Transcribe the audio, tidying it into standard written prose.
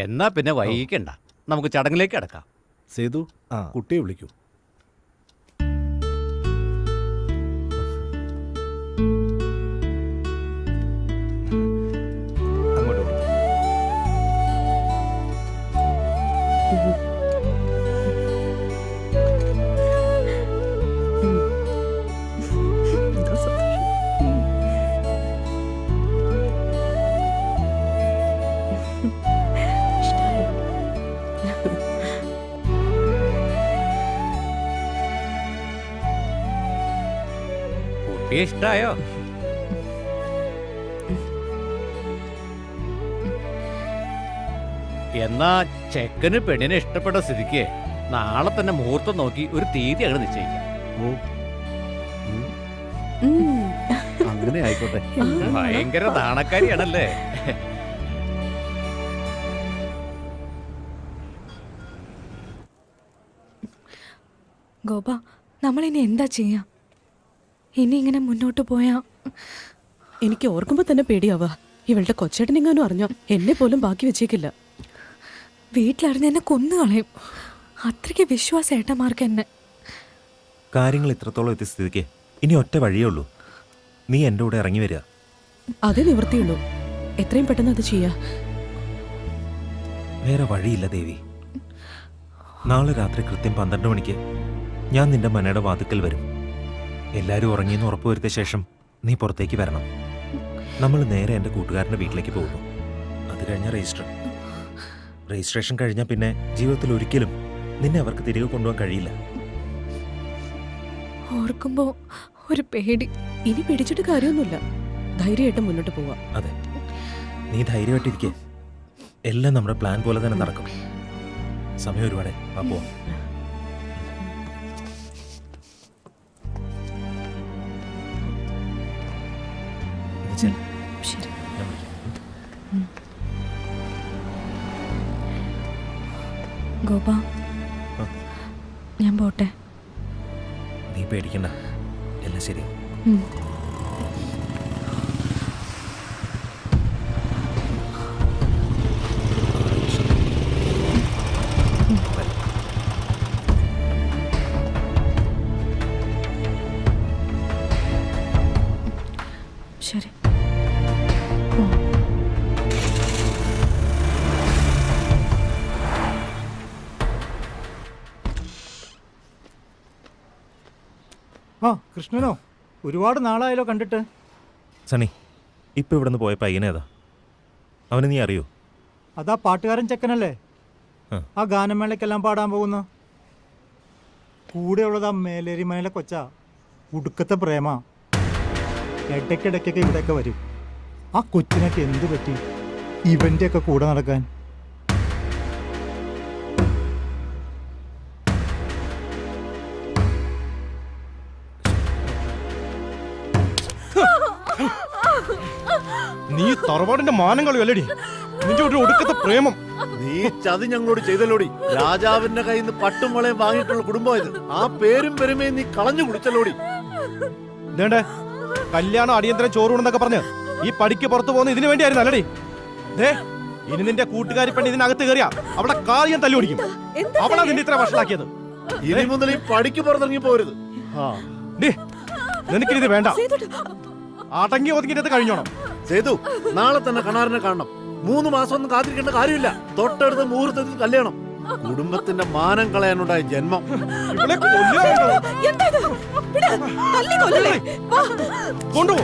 എന്നാ പിന്നെ വൈകിക്കണ്ട, നമുക്ക് ചടങ്ങിലേക്ക് കിടക്കാം. സേതു, കുട്ടിയെ വിളിക്കൂ. അങ്ങോട്ട് വിളി. കുട്ടിയെ ഇഷ്ടായോ? എന്നാ ചെക്കന് പെണ്ണിനെ ഇഷ്ടപ്പെട്ട സ്ഥിതിക്ക് നാളെ തന്നെ മുഹൂർത്തം നോക്കി ഒരു തീയതി അങ്ങനെ നിശ്ചയിക്കാം. അങ്ങനെ ആയിക്കോട്ടെ. ഭയങ്കര നാണക്കാരിയാണല്ലേ. ഗോപ, നമ്മളിനി എന്താ ചെയ്യാ? ഇനി ഇങ്ങനെ മുന്നോട്ട് പോയാ എനിക്ക് ഓർക്കുമ്പോ തന്നെ പേടിയാവാ. ഇവളുടെ കൊച്ചേട്ടനെങ്ങാനും അറിഞ്ഞോ എന്നെ പോലും ബാക്കി വെച്ചേക്കില്ല. വീട്ടിലറിഞ്ഞ എന്നെ കൊന്നുകളയും. അത്രയ്ക്ക് വിശ്വാസം ഏട്ടന്മാർക്ക് എന്നെ. കാര്യങ്ങൾ ഇത്രത്തോളം എത്തിയ സ്ഥിതിക്ക് ഇനി ഒറ്റ വഴിയേ ഉള്ളൂ. നീ എൻ്റെ കൂടെ ഇറങ്ങി വരിക. അതേ നിവൃത്തിയുള്ളൂ. എത്രയും പെട്ടെന്ന് അത് ചെയ്യാ. വേറെ വഴിയില്ല ദേവി. നാളെ രാത്രി കൃത്യം 12 മണിക്ക് ഞാൻ നിന്റെ മനയുടെ വാതുക്കൽ വരും. എല്ലാവരും ഉറങ്ങിയെന്ന് ഉറപ്പുവരുത്തിയ ശേഷം നീ പുറത്തേക്ക് വരണം. നമ്മൾ നേരെ എൻ്റെ കൂട്ടുകാരൻ്റെ വീട്ടിലേക്ക് പോകുന്നു. അത് കഴിഞ്ഞ രജിസ്ട്രേഷൻ കഴിഞ്ഞാൽ പിന്നെ ജീവിതത്തിൽ ഒരിക്കലും നിന്നെ അവർക്ക് തിരികെ കൊണ്ടുപോകാൻ കഴിയില്ല. ഓർക്കുമ്പോ ഒരു പേടി. ഇനി പിടിച്ചിട്ട് കാര്യമൊന്നുമില്ല. ധൈര്യമായിട്ട് മുന്നോട്ട് പോവാ. അതെ, നീ ധൈര്യമായിട്ടിരിക്കേ. എല്ലാം നമ്മുടെ പ്ലാൻ പോലെ തന്നെ നടക്കും. സമയം ഒരുപാടെ പോവാം. ശരി. ഗോപ, ഞാൻ പോട്ടെ. നീ പേടിക്കണ്ട, എല്ലാം ശരി. ശരി. കൃഷ്ണനോ? ഒരുപാട് നാളായാലോ കണ്ടിട്ട്. സണ്ണി, ഇപ്പൊ ഇവിടെ നിന്ന് പോയ പയ്യനേതാ? അവനെ നീ അറിയോ? അതാ പാട്ടുകാരൻ ചെക്കനല്ലേ, ആ ഗാനമേളയ്ക്കെല്ലാം പാടാൻ പോകുന്നു. കൂടെയുള്ളതാ മേലേരിമനയിലെ കൊച്ചാ, ഉടുക്കത്തെ പ്രേമ. ഇടയ്ക്കിടയ്ക്കൊക്കെ ഇവിടെയൊക്കെ വരും. ആ കൊച്ചിനൊക്കെ എന്ത് പറ്റി ഇവൻ്റെയൊക്കെ കൂടെ നടക്കാൻ? നീ തറവാടിന്റെ മാനം കളയല്ലേടി. നിന്റെ ഒരു ഒടുക്കത്തെ പ്രേമം. നീ ചതി ഞങ്ങളോട് ചെയ്തല്ലോടി. രാജാവിന്റെ കയ്യിൽ നിന്ന് പട്ടും വളയും വാങ്ങിയിട്ടുള്ള കുടുംബം ഇത്. ആ പേരും പെരുമയും നീ കളഞ്ഞു കുടിച്ചല്ലോടി. ഇതേണ്ടേ കല്യാണം അടിയന്തരം ചോറൂണെന്നൊക്കെ പറഞ്ഞ് ഈ പടിക്ക് പുറത്തു പോകുന്ന ഇതിനു വേണ്ടിയായിരുന്നു അല്ലടി. ദേ, ഇനി നിന്റെ കൂട്ടുകാരി പെണ്ണ് ഇതിനകത്ത് കയറിയാ അവിടെ കാൽ ഞാൻ തല്ലി ഓടിക്കും. അവളാ നിന്റെ ഇത്ര വഷളാക്കിയത്. ഇനി മുതൽ ഈ പടിക്ക് പുറത്തിറങ്ങി പോരുത്. നിനക്കിത് വേണ്ട. അടങ്ങി ഒതുങ്ങിട്ട് കഴിഞ്ഞോണം. സേതു, നാളെ തന്നെ കണാറിനെ കാണണം. 3 മാസം ഒന്നും കാത്തിരിക്കേണ്ട കാര്യമില്ല. തൊട്ടടുത്ത മുഹൂർത്തത്തിൽ കല്യാണം. കുടുംബത്തിന്റെ മാനം കളയാനുണ്ടായ ജന്മം. കൊണ്ടുപോ.